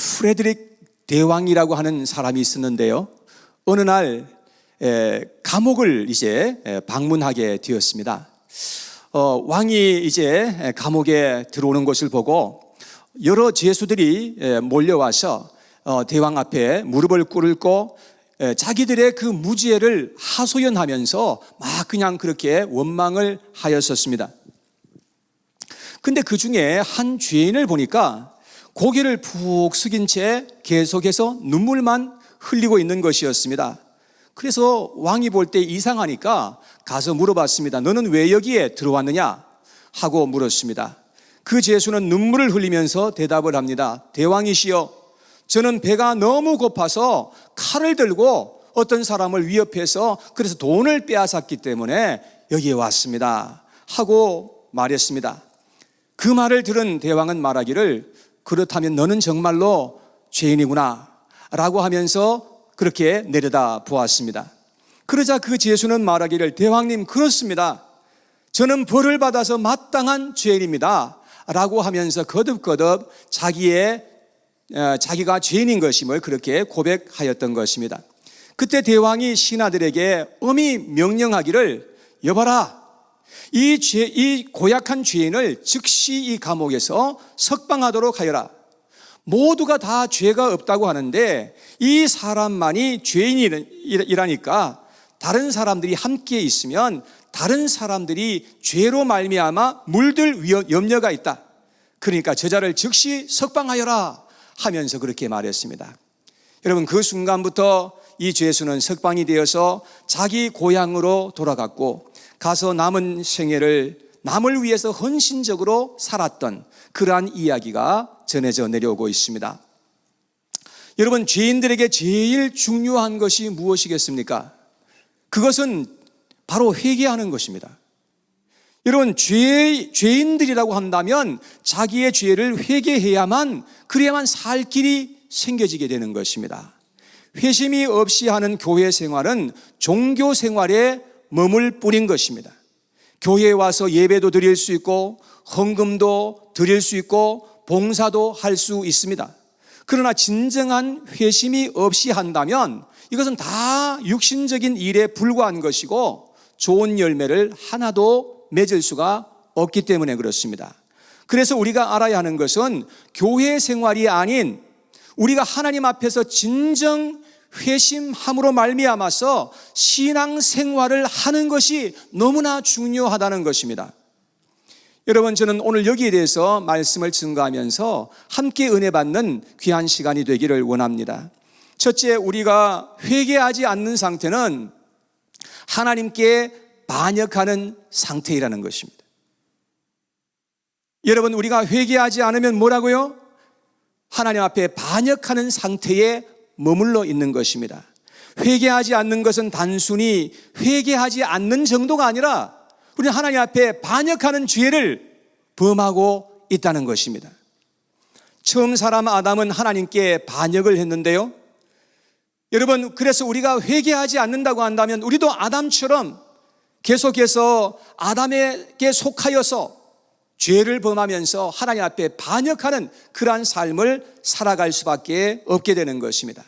프레드릭 대왕이라고 하는 사람이 있었는데요. 어느 날 감옥을 이제 방문하게 되었습니다. 왕이 이제 감옥에 들어오는 것을 보고 여러 죄수들이 몰려와서 대왕 앞에 무릎을 꿇고 자기들의 그 무죄를 하소연하면서 막 그냥 그렇게 원망을 하였었습니다. 근데 그 중에 한 죄인을 보니까 고개를 푹 숙인 채 계속해서 눈물만 흘리고 있는 것이었습니다. 그래서 왕이 볼 때 이상하니까 가서 물어봤습니다. 너는 왜 여기에 들어왔느냐 하고 물었습니다. 그 죄수는 눈물을 흘리면서 대답을 합니다. 대왕이시여, 저는 배가 너무 고파서 칼을 들고 어떤 사람을 위협해서 그래서 돈을 빼앗았기 때문에 여기에 왔습니다 하고 말했습니다. 그 말을 들은 대왕은 말하기를 그렇다면 너는 정말로 죄인이구나 라고 하면서 그렇게 내려다 보았습니다. 그러자 그 죄수는 말하기를 대왕님, 그렇습니다. 저는 벌을 받아서 마땅한 죄인입니다 라고 하면서 거듭거듭 자기가 죄인인 것임을 그렇게 고백하였던 것입니다. 그때 대왕이 신하들에게 엄히 명령하기를 여봐라, 이 고약한 죄인을 즉시 이 감옥에서 석방하도록 하여라. 모두가 다 죄가 없다고 하는데 이 사람만이 죄인이라니까 다른 사람들이 함께 있으면 다른 사람들이 죄로 말미암아 물들 염려가 있다. 그러니까 저자를 즉시 석방하여라 하면서 그렇게 말했습니다. 여러분, 그 순간부터 이 죄수는 석방이 되어서 자기 고향으로 돌아갔고 가서 남은 생애를 남을 위해서 헌신적으로 살았던 그러한 이야기가 전해져 내려오고 있습니다. 여러분, 죄인들에게 제일 중요한 것이 무엇이겠습니까? 그것은 바로 회개하는 것입니다. 여러분, 죄인들이라고 한다면 자기의 죄를 회개해야만, 그래야만 살 길이 생겨지게 되는 것입니다. 회심이 없이 하는 교회 생활은 종교 생활에 머물 뿐인 것입니다. 교회에 와서 예배도 드릴 수 있고 헌금도 드릴 수 있고 봉사도 할 수 있습니다. 그러나 진정한 회심이 없이 한다면 이것은 다 육신적인 일에 불과한 것이고 좋은 열매를 하나도 맺을 수가 없기 때문에 그렇습니다. 그래서 우리가 알아야 하는 것은 교회 생활이 아닌 우리가 하나님 앞에서 진정 회심함으로 말미암아서 신앙생활을 하는 것이 너무나 중요하다는 것입니다. 여러분, 저는 오늘 여기에 대해서 말씀을 증거하면서 함께 은혜 받는 귀한 시간이 되기를 원합니다. 첫째, 우리가 회개하지 않는 상태는 하나님께 반역하는 상태이라는 것입니다. 여러분, 우리가 회개하지 않으면 뭐라고요? 하나님 앞에 반역하는 상태에 머물러 있는 것입니다. 회개하지 않는 것은 단순히 회개하지 않는 정도가 아니라 우리는 하나님 앞에 반역하는 죄를 범하고 있다는 것입니다. 처음 사람 아담은 하나님께 반역을 했는데요. 여러분, 그래서 우리가 회개하지 않는다고 한다면 우리도 아담처럼 계속해서 아담에게 속하여서 죄를 범하면서 하나님 앞에 반역하는 그러한 삶을 살아갈 수밖에 없게 되는 것입니다.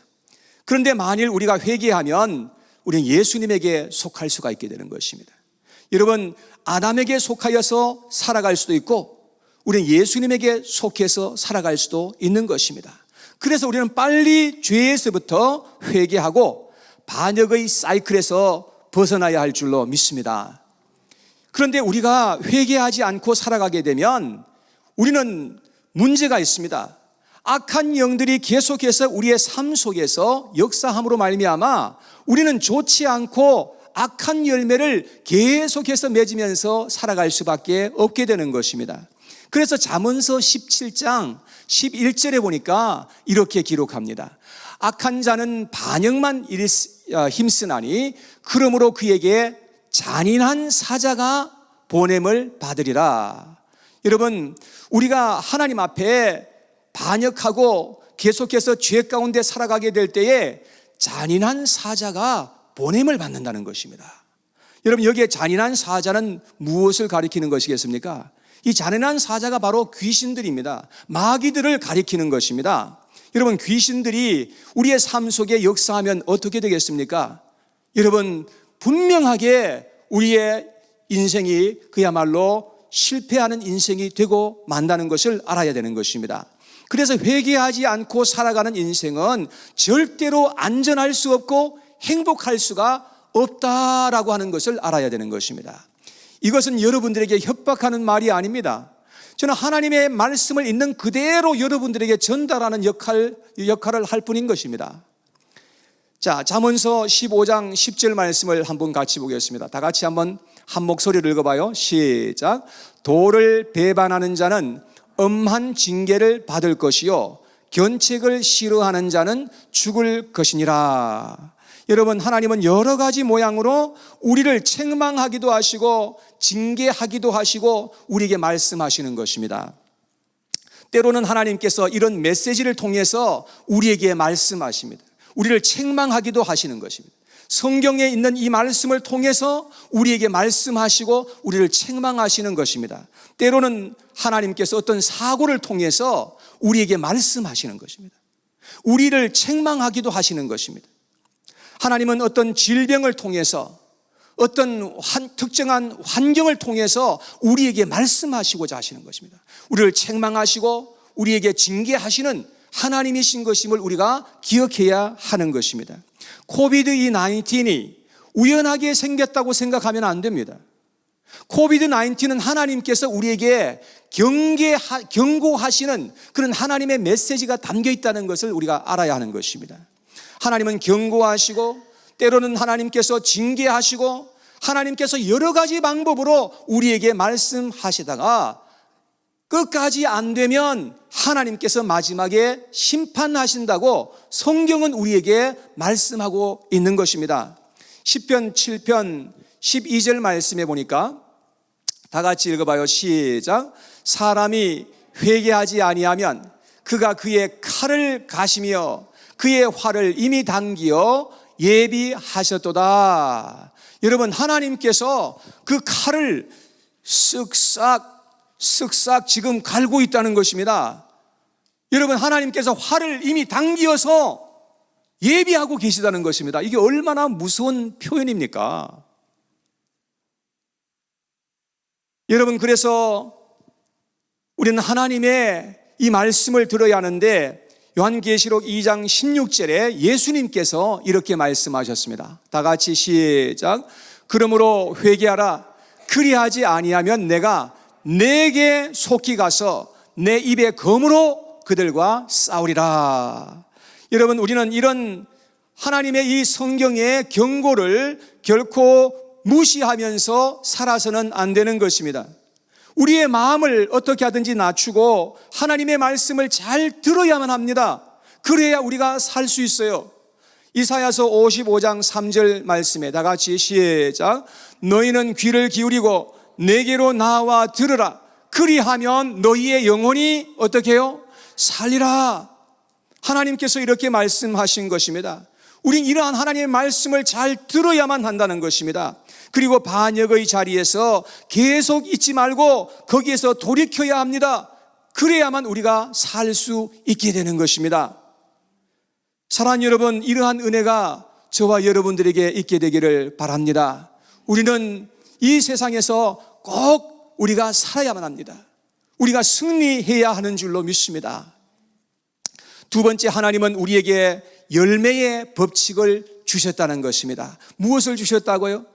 그런데 만일 우리가 회개하면 우리는 예수님에게 속할 수가 있게 되는 것입니다. 여러분, 아담에게 속하여서 살아갈 수도 있고 우리는 예수님에게 속해서 살아갈 수도 있는 것입니다. 그래서 우리는 빨리 죄에서부터 회개하고 반역의 사이클에서 벗어나야 할 줄로 믿습니다. 그런데 우리가 회개하지 않고 살아가게 되면 우리는 문제가 있습니다. 악한 영들이 계속해서 우리의 삶 속에서 역사함으로 말미암아 우리는 좋지 않고 악한 열매를 계속해서 맺으면서 살아갈 수밖에 없게 되는 것입니다. 그래서 잠언서 17장 11절에 보니까 이렇게 기록합니다. 악한 자는 반역만 힘쓰나니 그러므로 그에게 잔인한 사자가 보냄을 받으리라. 여러분, 우리가 하나님 앞에 반역하고 계속해서 죄 가운데 살아가게 될 때에 잔인한 사자가 보냄을 받는다는 것입니다. 여러분, 여기에 잔인한 사자는 무엇을 가리키는 것이겠습니까? 이 잔인한 사자가 바로 귀신들입니다. 마귀들을 가리키는 것입니다. 여러분, 귀신들이 우리의 삶 속에 역사하면 어떻게 되겠습니까? 여러분, 분명하게 우리의 인생이 그야말로 실패하는 인생이 되고 만다는 것을 알아야 되는 것입니다. 그래서 회개하지 않고 살아가는 인생은 절대로 안전할 수 없고 행복할 수가 없다라고 하는 것을 알아야 되는 것입니다. 이것은 여러분들에게 협박하는 말이 아닙니다. 저는 하나님의 말씀을 있는 그대로 여러분들에게 전달하는 역할을 할 뿐인 것입니다. 자, 잠언서 15장 10절 말씀을 한번 같이 보겠습니다. 다 같이 한번 한 목소리를 읽어봐요. 시작. 도를 배반하는 자는 엄한 징계를 받을 것이요 견책을 싫어하는 자는 죽을 것이니라. 여러분, 하나님은 여러 가지 모양으로 우리를 책망하기도 하시고 징계하기도 하시고 우리에게 말씀하시는 것입니다. 때로는 하나님께서 이런 메시지를 통해서 우리에게 말씀하십니다. 우리를 책망하기도 하시는 것입니다. 성경에 있는 이 말씀을 통해서 우리에게 말씀하시고 우리를 책망하시는 것입니다. 때로는 하나님께서 어떤 사고를 통해서 우리에게 말씀하시는 것입니다. 우리를 책망하기도 하시는 것입니다. 하나님은 어떤 질병을 통해서 어떤 특정한 환경을 통해서 우리에게 말씀하시고자 하시는 것입니다. 우리를 책망하시고 우리에게 징계하시는 하나님이신 것임을 우리가 기억해야 하는 것입니다. 코비드-19이 우연하게 생겼다고 생각하면 안 됩니다. 코비드-19은 하나님께서 우리에게 경고하시는 그런 하나님의 메시지가 담겨 있다는 것을 우리가 알아야 하는 것입니다. 하나님은 경고하시고 때로는 하나님께서 징계하시고 하나님께서 여러 가지 방법으로 우리에게 말씀하시다가 끝까지 안 되면 하나님께서 마지막에 심판하신다고 성경은 우리에게 말씀하고 있는 것입니다. 시편 7편 12절 말씀에 보니까 다 같이 읽어봐요. 시작. 사람이 회개하지 아니하면 그가 그의 칼을 가시며 그의 활을 이미 당기어 예비하셨도다. 여러분, 하나님께서 그 칼을 쓱싹 지금 갈고 있다는 것입니다. 여러분, 하나님께서 활을 이미 당기어서 예비하고 계시다는 것입니다. 이게 얼마나 무서운 표현입니까? 여러분, 그래서 우리는 하나님의 이 말씀을 들어야 하는데 요한계시록 2장 16절에 예수님께서 이렇게 말씀하셨습니다. 다 같이 시작. 그러므로 회개하라. 그리하지 아니하면 내가 내게 속히 가서 내 입에 검으로 그들과 싸우리라. 여러분, 우리는 이런 하나님의 이 성경의 경고를 결코 무시하면서 살아서는 안 되는 것입니다. 우리의 마음을 어떻게 하든지 낮추고 하나님의 말씀을 잘 들어야만 합니다. 그래야 우리가 살 수 있어요. 이사야서 55장 3절 말씀에 다 같이 시작. 너희는 귀를 기울이고 내게로 나와 들으라. 그리하면 너희의 영혼이 어떻게 해요? 살리라. 하나님께서 이렇게 말씀하신 것입니다. 우린 이러한 하나님의 말씀을 잘 들어야만 한다는 것입니다. 그리고 반역의 자리에서 계속 있지 말고 거기에서 돌이켜야 합니다. 그래야만 우리가 살 수 있게 되는 것입니다. 사랑하는 여러분, 이러한 은혜가 저와 여러분들에게 있게 되기를 바랍니다. 우리는 이 세상에서 꼭 우리가 살아야만 합니다. 우리가 승리해야 하는 줄로 믿습니다. 두 번째, 하나님은 우리에게 열매의 법칙을 주셨다는 것입니다. 무엇을 주셨다고요?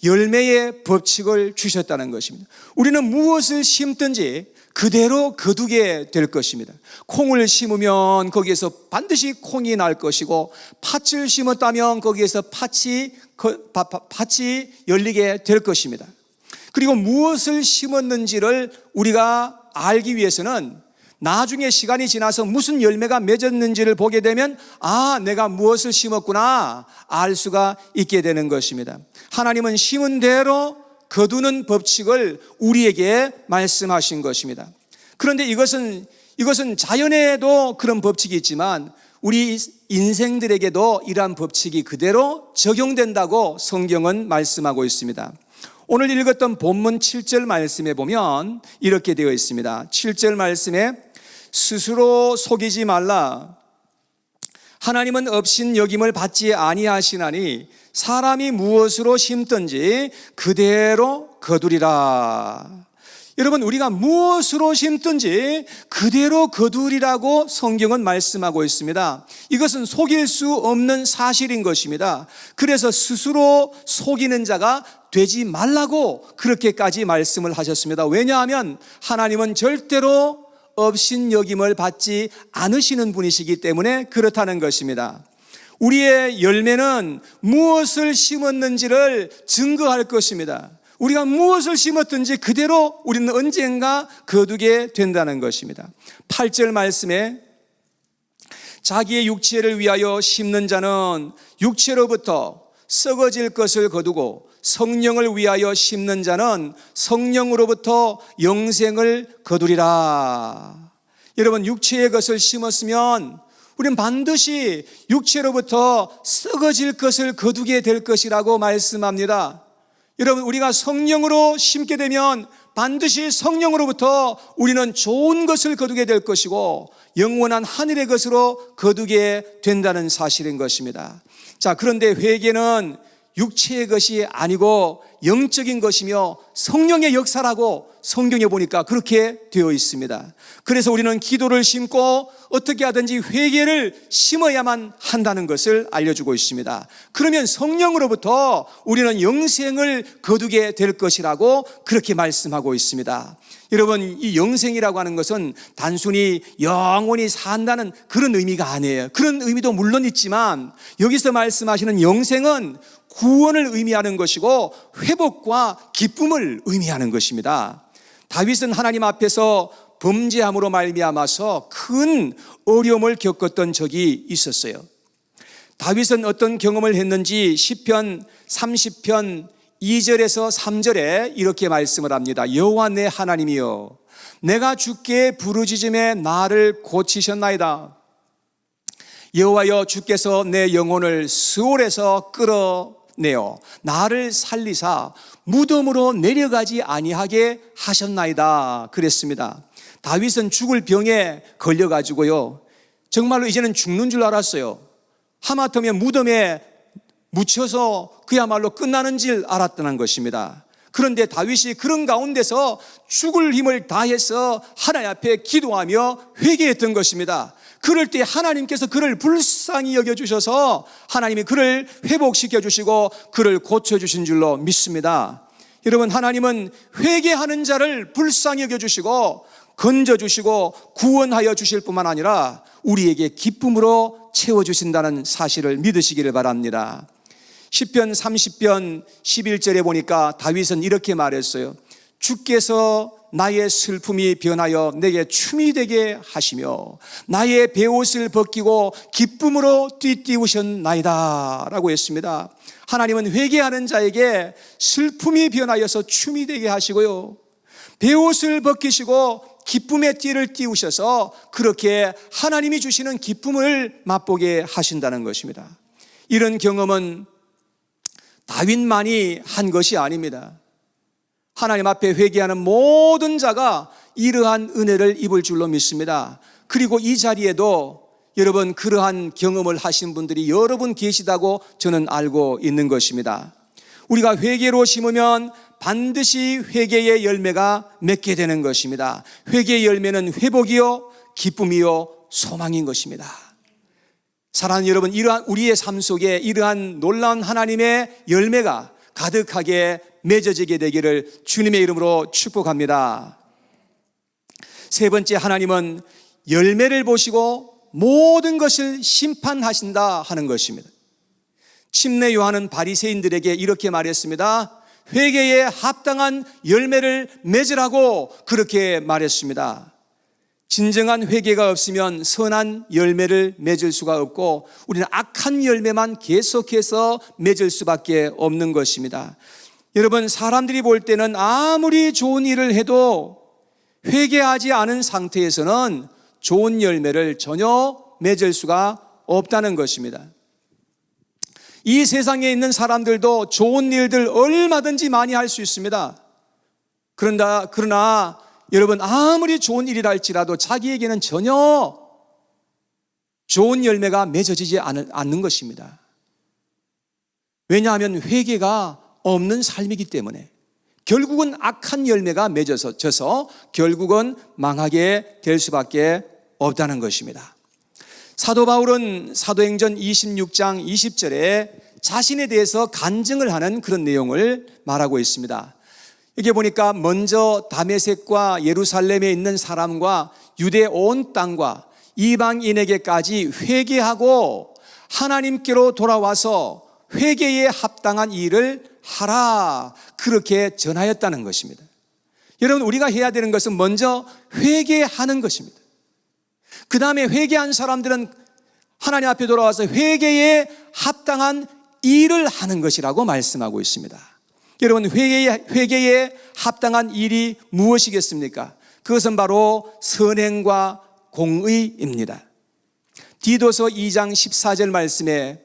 열매의 법칙을 주셨다는 것입니다. 우리는 무엇을 심든지 그대로 거두게 될 것입니다. 콩을 심으면 거기에서 반드시 콩이 날 것이고, 팥을 심었다면 거기에서 팥이 열리게 될 것입니다. 그리고 무엇을 심었는지를 우리가 알기 위해서는 나중에 시간이 지나서 무슨 열매가 맺었는지를 보게 되면 내가 무엇을 심었구나 알 수가 있게 되는 것입니다. 하나님은 심은 대로 거두는 법칙을 우리에게 말씀하신 것입니다. 그런데 이것은 자연에도 그런 법칙이 있지만 우리 인생들에게도 이러한 법칙이 그대로 적용된다고 성경은 말씀하고 있습니다. 오늘 읽었던 본문 7절 말씀에 보면 이렇게 되어 있습니다. 7절 말씀에 스스로 속이지 말라. 하나님은 업신여김을 받지 아니하시나니 사람이 무엇으로 심든지 그대로 거두리라. 여러분, 우리가 무엇으로 심든지 그대로 거두리라고 성경은 말씀하고 있습니다. 이것은 속일 수 없는 사실인 것입니다. 그래서 스스로 속이는 자가 되지 말라고 그렇게까지 말씀을 하셨습니다. 왜냐하면 하나님은 절대로 업신여김을 받지 않으시는 분이시기 때문에 그렇다는 것입니다. 우리의 열매는 무엇을 심었는지를 증거할 것입니다. 우리가 무엇을 심었든지 그대로 우리는 언젠가 거두게 된다는 것입니다. 8절 말씀에 자기의 육체를 위하여 심는 자는 육체로부터 썩어질 것을 거두고 성령을 위하여 심는 자는 성령으로부터 영생을 거두리라. 여러분, 육체의 것을 심었으면 우리는 반드시 육체로부터 썩어질 것을 거두게 될 것이라고 말씀합니다. 여러분, 우리가 성령으로 심게 되면 반드시 성령으로부터 우리는 좋은 것을 거두게 될 것이고 영원한 하늘의 것으로 거두게 된다는 사실인 것입니다. 자, 그런데 회개는 육체의 것이 아니고 영적인 것이며 성령의 역사라고 성경에 보니까 그렇게 되어 있습니다. 그래서 우리는 기도를 심고 어떻게 하든지 회개를 심어야만 한다는 것을 알려주고 있습니다. 그러면 성령으로부터 우리는 영생을 거두게 될 것이라고 그렇게 말씀하고 있습니다. 여러분, 이 영생이라고 하는 것은 단순히 영원히 산다는 그런 의미가 아니에요. 그런 의미도 물론 있지만 여기서 말씀하시는 영생은 구원을 의미하는 것이고 회복과 기쁨을 의미하는 것입니다. 다윗은 하나님 앞에서 범죄함으로 말미암아서 큰 어려움을 겪었던 적이 있었어요. 다윗은 어떤 경험을 했는지 시편 30편 2절에서 3절에 이렇게 말씀을 합니다. 여호와 내 하나님이여, 내가 주께 부르짖음에 나를 고치셨나이다. 여호와여, 주께서 내 영혼을 스올에서 끌어내어 나를 살리사 무덤으로 내려가지 아니하게 하셨나이다. 그랬습니다. 다윗은 죽을 병에 걸려가지고요, 정말로 이제는 죽는 줄 알았어요. 하마터면 무덤에 묻혀서 그야말로 끝나는 줄 알았다는 것입니다. 그런데 다윗이 그런 가운데서 죽을 힘을 다해서 하나님 앞에 기도하며 회개했던 것입니다. 그럴 때 하나님께서 그를 불쌍히 여겨주셔서 하나님이 그를 회복시켜 주시고 그를 고쳐주신 줄로 믿습니다. 여러분, 하나님은 회개하는 자를 불쌍히 여겨주시고 건져주시고 구원하여 주실 뿐만 아니라 우리에게 기쁨으로 채워주신다는 사실을 믿으시기를 바랍니다. 시편 30편 11절에 보니까 다윗은 이렇게 말했어요. 주께서 나의 슬픔이 변하여 내게 춤이 되게 하시며 나의 베옷을 벗기고 기쁨으로 띠띠우셨나이다 라고 했습니다. 하나님은 회개하는 자에게 슬픔이 변하여서 춤이 되게 하시고요, 베옷을 벗기시고 기쁨의 띠를 띠우셔서 그렇게 하나님이 주시는 기쁨을 맛보게 하신다는 것입니다. 이런 경험은 다윗만이 한 것이 아닙니다. 하나님 앞에 회개하는 모든 자가 이러한 은혜를 입을 줄로 믿습니다. 그리고 이 자리에도 여러분, 그러한 경험을 하신 분들이 여러분 계시다고 저는 알고 있는 것입니다. 우리가 회개로 심으면 반드시 회개의 열매가 맺게 되는 것입니다. 회개의 열매는 회복이요, 기쁨이요, 소망인 것입니다. 사랑하는 여러분, 이러한 우리의 삶 속에 이러한 놀라운 하나님의 열매가 가득하게 맺어지게 되기를 주님의 이름으로 축복합니다. 세 번째, 하나님은 열매를 보시고 모든 것을 심판하신다 하는 것입니다. 침례 요한은 바리새인들에게 이렇게 말했습니다. 회개에 합당한 열매를 맺으라고 그렇게 말했습니다. 진정한 회개가 없으면 선한 열매를 맺을 수가 없고 우리는 악한 열매만 계속해서 맺을 수밖에 없는 것입니다. 여러분, 사람들이 볼 때는 아무리 좋은 일을 해도 회개하지 않은 상태에서는 좋은 열매를 전혀 맺을 수가 없다는 것입니다. 이 세상에 있는 사람들도 좋은 일들 얼마든지 많이 할 수 있습니다. 그러나 여러분 아무리 좋은 일이라 할지라도 자기에게는 전혀 좋은 열매가 맺어지지 않는 것입니다. 왜냐하면 회개가 없는 삶이기 때문에 결국은 악한 열매가 맺어져서 결국은 망하게 될 수밖에 없다는 것입니다. 사도 바울은 사도행전 26장 20절에 자신에 대해서 간증을 하는 그런 내용을 말하고 있습니다. 여기 보니까 먼저 다메섹과 예루살렘에 있는 사람과 유대 온 땅과 이방인에게까지 회개하고 하나님께로 돌아와서 회개에 합당한 일을 하라, 그렇게 전하였다는 것입니다. 여러분, 우리가 해야 되는 것은 먼저 회개하는 것입니다. 그 다음에 회개한 사람들은 하나님 앞에 돌아와서 회개에 합당한 일을 하는 것이라고 말씀하고 있습니다. 여러분, 회개에 합당한 일이 무엇이겠습니까? 그것은 바로 선행과 공의입니다. 디도서 2장 14절 말씀에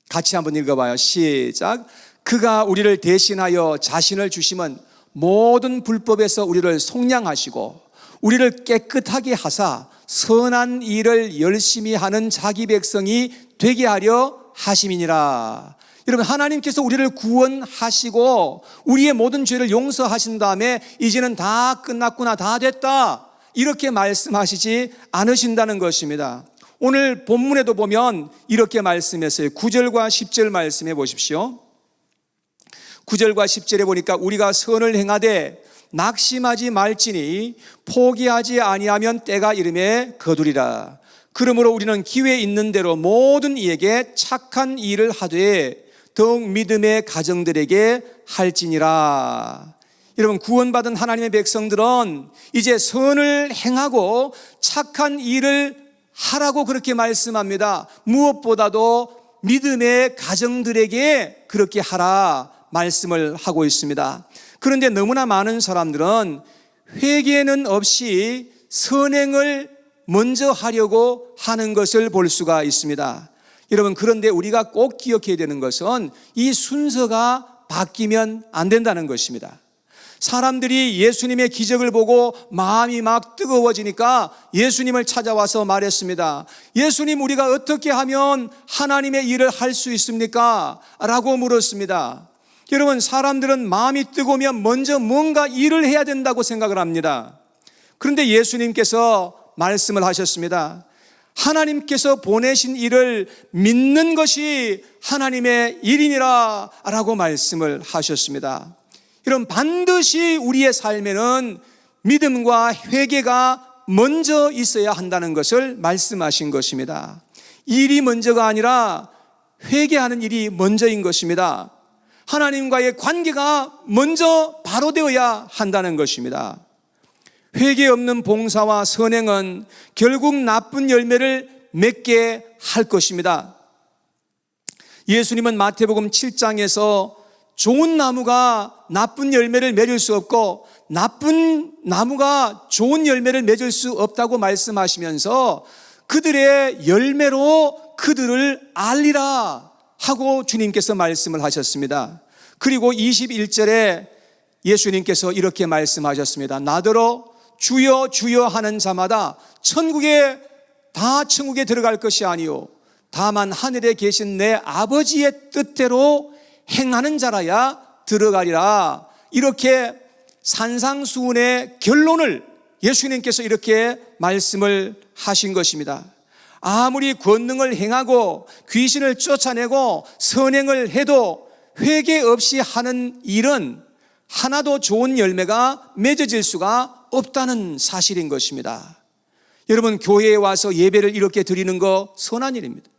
같이 한번 읽어봐요. 시작. 그가 우리를 대신하여 자신을 주심은 모든 불법에서 우리를 속량하시고 우리를 깨끗하게 하사 선한 일을 열심히 하는 자기 백성이 되게 하려 하심이니라. 여러분, 하나님께서 우리를 구원하시고 우리의 모든 죄를 용서하신 다음에 이제는 다 끝났구나, 다 됐다, 이렇게 말씀하시지 않으신다는 것입니다. 오늘 본문에도 보면 이렇게 말씀했어요. 9절과 10절 말씀해 보십시오. 9절과 10절에 보니까 우리가 선을 행하되 낙심하지 말지니 포기하지 아니하면 때가 이름에 거두리라. 그러므로 우리는 기회 있는 대로 모든 이에게 착한 일을 하되 더욱 믿음의 가정들에게 할지니라. 여러분, 구원받은 하나님의 백성들은 이제 선을 행하고 착한 일을 하라고 그렇게 말씀합니다. 무엇보다도 믿음의 가정들에게 그렇게 하라 말씀을 하고 있습니다. 그런데 너무나 많은 사람들은 회개는 없이 선행을 먼저 하려고 하는 것을 볼 수가 있습니다. 여러분, 그런데 우리가 꼭 기억해야 되는 것은 이 순서가 바뀌면 안 된다는 것입니다. 사람들이 예수님의 기적을 보고 마음이 막 뜨거워지니까 예수님을 찾아와서 말했습니다. 예수님, 우리가 어떻게 하면 하나님의 일을 할 수 있습니까? 라고 물었습니다. 여러분, 사람들은 마음이 뜨거우면 먼저 뭔가 일을 해야 된다고 생각을 합니다. 그런데 예수님께서 말씀을 하셨습니다. 하나님께서 보내신 일을 믿는 것이 하나님의 일이니라 라고 말씀을 하셨습니다. 여러분, 반드시 우리의 삶에는 믿음과 회개가 먼저 있어야 한다는 것을 말씀하신 것입니다. 일이 먼저가 아니라 회개하는 일이 먼저인 것입니다. 하나님과의 관계가 먼저 바로 되어야 한다는 것입니다. 회개 없는 봉사와 선행은 결국 나쁜 열매를 맺게 할 것입니다. 예수님은 마태복음 7장에서 좋은 나무가 나쁜 열매를 맺을 수 없고 나쁜 나무가 좋은 열매를 맺을 수 없다고 말씀하시면서 그들의 열매로 그들을 알리라 하고 주님께서 말씀을 하셨습니다. 그리고 21절에 예수님께서 이렇게 말씀하셨습니다. 나더러 주여 주여 하는 자마다 천국에 들어갈 것이 아니요 다만 하늘에 계신 내 아버지의 뜻대로 행하는 자라야 들어가리라. 이렇게 산상수훈의 결론을 예수님께서 이렇게 말씀을 하신 것입니다. 아무리 권능을 행하고 귀신을 쫓아내고 선행을 해도 회개 없이 하는 일은 하나도 좋은 열매가 맺어질 수가 없다는 사실인 것입니다. 여러분, 교회에 와서 예배를 이렇게 드리는 거 선한 일입니다.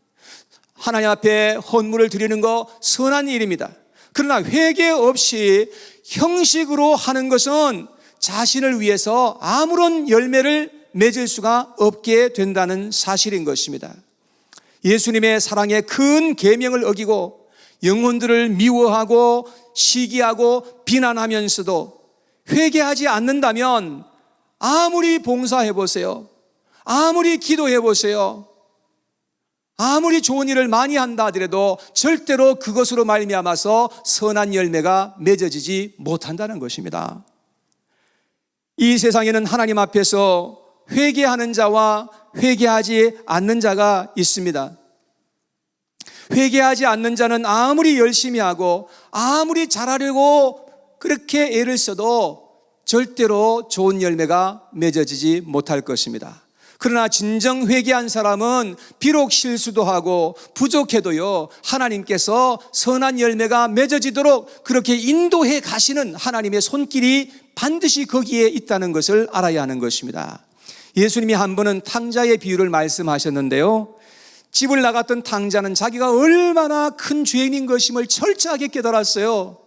하나님 앞에 헌물을 드리는 거 선한 일입니다. 그러나 회개 없이 형식으로 하는 것은 자신을 위해서 아무런 열매를 맺을 수가 없게 된다는 사실인 것입니다. 예수님의 사랑의 큰 계명을 어기고 영혼들을 미워하고 시기하고 비난하면서도 회개하지 않는다면 아무리 봉사해 보세요, 아무리 기도해 보세요, 아무리 좋은 일을 많이 한다 하더라도 절대로 그것으로 말미암아서 선한 열매가 맺어지지 못한다는 것입니다. 이 세상에는 하나님 앞에서 회개하는 자와 회개하지 않는 자가 있습니다. 회개하지 않는 자는 아무리 열심히 하고 아무리 잘하려고 그렇게 애를 써도 절대로 좋은 열매가 맺어지지 못할 것입니다. 그러나 진정 회개한 사람은 비록 실수도 하고 부족해도요, 하나님께서 선한 열매가 맺어지도록 그렇게 인도해 가시는 하나님의 손길이 반드시 거기에 있다는 것을 알아야 하는 것입니다. 예수님이 한 번은 탕자의 비유를 말씀하셨는데요, 집을 나갔던 탕자는 자기가 얼마나 큰 죄인인 것임을 철저하게 깨달았어요.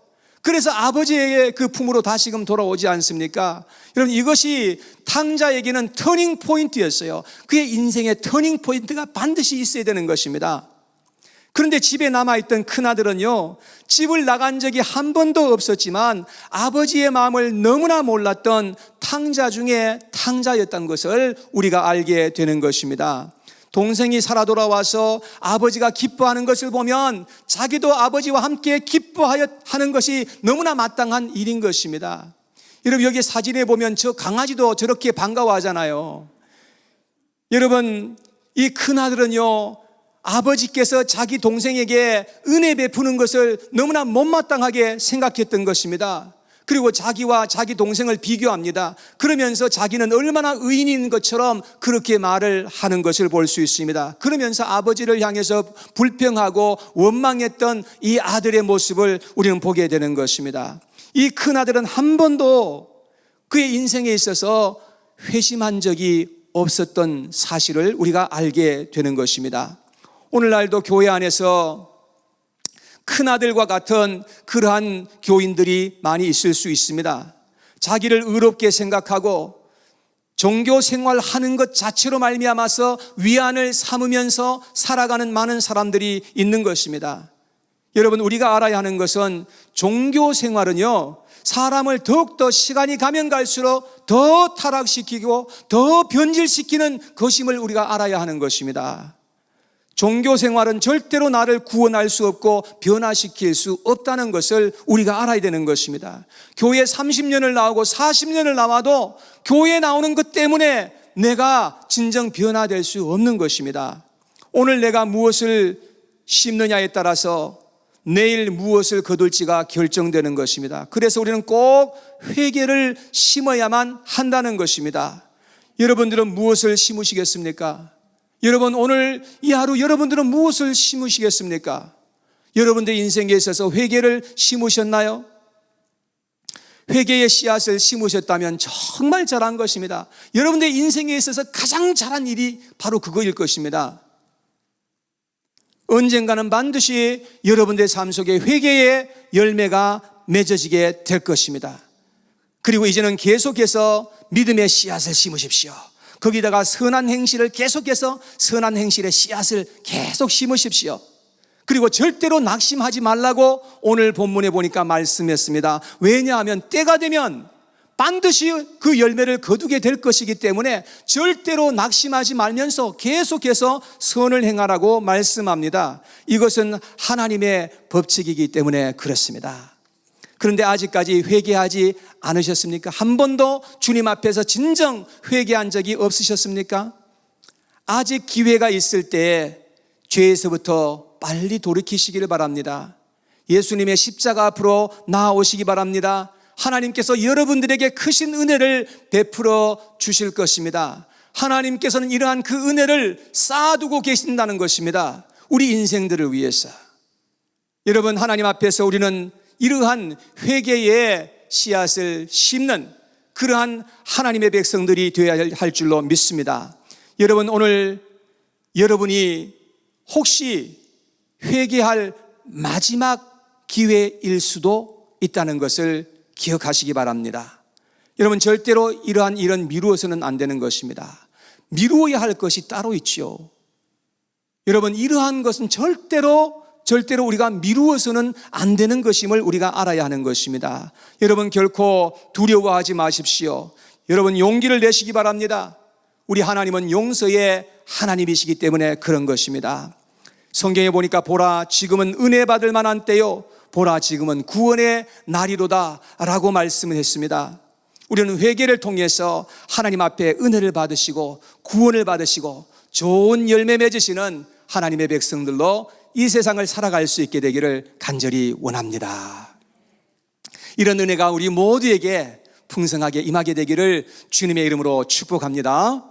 그래서 아버지의 그 품으로 다시금 돌아오지 않습니까? 여러분, 이것이 탕자에게는 터닝 포인트였어요. 그의 인생의 터닝 포인트가 반드시 있어야 되는 것입니다. 그런데 집에 남아있던 큰아들은요, 집을 나간 적이 한 번도 없었지만 아버지의 마음을 너무나 몰랐던 탕자 중에 탕자였던 것을 우리가 알게 되는 것입니다. 동생이 살아 돌아와서 아버지가 기뻐하는 것을 보면 자기도 아버지와 함께 기뻐하는 것이 너무나 마땅한 일인 것입니다. 여러분, 여기 사진에 보면 저 강아지도 저렇게 반가워하잖아요. 여러분, 이 큰아들은요, 아버지께서 자기 동생에게 은혜 베푸는 것을 너무나 못마땅하게 생각했던 것입니다. 그리고 자기와 자기 동생을 비교합니다. 그러면서 자기는 얼마나 의인인 것처럼 그렇게 말을 하는 것을 볼 수 있습니다. 그러면서 아버지를 향해서 불평하고 원망했던 이 아들의 모습을 우리는 보게 되는 것입니다. 이 큰아들은 한 번도 그의 인생에 있어서 회심한 적이 없었던 사실을 우리가 알게 되는 것입니다. 오늘날도 교회 안에서 큰아들과 같은 그러한 교인들이 많이 있을 수 있습니다. 자기를 의롭게 생각하고 종교 생활하는 것 자체로 말미암아서 위안을 삼으면서 살아가는 많은 사람들이 있는 것입니다. 여러분, 우리가 알아야 하는 것은 종교 생활은요, 사람을 더욱더 시간이 가면 갈수록 더 타락시키고 더 변질시키는 것임을 우리가 알아야 하는 것입니다. 종교 생활은 절대로 나를 구원할 수 없고 변화시킬 수 없다는 것을 우리가 알아야 되는 것입니다. 교회 30년을 나오고 40년을 나와도 교회에 나오는 것 때문에 내가 진정 변화될 수 없는 것입니다. 오늘 내가 무엇을 심느냐에 따라서 내일 무엇을 거둘지가 결정되는 것입니다. 그래서 우리는 꼭 회개를 심어야만 한다는 것입니다. 여러분들은 무엇을 심으시겠습니까? 여러분, 오늘 이 하루 여러분들은 무엇을 심으시겠습니까? 여러분들의 인생에 있어서 회개를 심으셨나요? 회개의 씨앗을 심으셨다면 정말 잘한 것입니다. 여러분들의 인생에 있어서 가장 잘한 일이 바로 그거일 것입니다. 언젠가는 반드시 여러분들의 삶 속에 회개의 열매가 맺어지게 될 것입니다. 그리고 이제는 계속해서 믿음의 씨앗을 심으십시오. 거기다가 선한 행실을 계속해서 선한 행실의 씨앗을 계속 심으십시오. 그리고 절대로 낙심하지 말라고 오늘 본문에 보니까 말씀했습니다. 왜냐하면 때가 되면 반드시 그 열매를 거두게 될 것이기 때문에 절대로 낙심하지 말면서 계속해서 선을 행하라고 말씀합니다. 이것은 하나님의 법칙이기 때문에 그렇습니다. 그런데 아직까지 회개하지 않으셨습니까? 한 번도 주님 앞에서 진정 회개한 적이 없으셨습니까? 아직 기회가 있을 때 죄에서부터 빨리 돌이키시기를 바랍니다. 예수님의 십자가 앞으로 나아오시기 바랍니다. 하나님께서 여러분들에게 크신 은혜를 베풀어 주실 것입니다. 하나님께서는 이러한 그 은혜를 쌓아두고 계신다는 것입니다. 우리 인생들을 위해서. 여러분, 하나님 앞에서 우리는 이러한 회개의 씨앗을 심는 그러한 하나님의 백성들이 되어야 할 줄로 믿습니다. 여러분, 오늘 여러분이 혹시 회개할 마지막 기회일 수도 있다는 것을 기억하시기 바랍니다. 여러분, 절대로 이러한 일은 미루어서는 안 되는 것입니다. 미루어야 할 것이 따로 있지요. 여러분, 이러한 것은 절대로 우리가 미루어서는 안 되는 것임을 우리가 알아야 하는 것입니다. 여러분, 결코 두려워하지 마십시오. 여러분, 용기를 내시기 바랍니다. 우리 하나님은 용서의 하나님이시기 때문에 그런 것입니다. 성경에 보니까 보라, 지금은 은혜 받을 만한 때요, 보라, 지금은 구원의 날이로다 라고 말씀을 했습니다. 우리는 회개를 통해서 하나님 앞에 은혜를 받으시고 구원을 받으시고 좋은 열매 맺으시는 하나님의 백성들로 이 세상을 살아갈 수 있게 되기를 간절히 원합니다. 이런 은혜가 우리 모두에게 풍성하게 임하게 되기를 주님의 이름으로 축복합니다.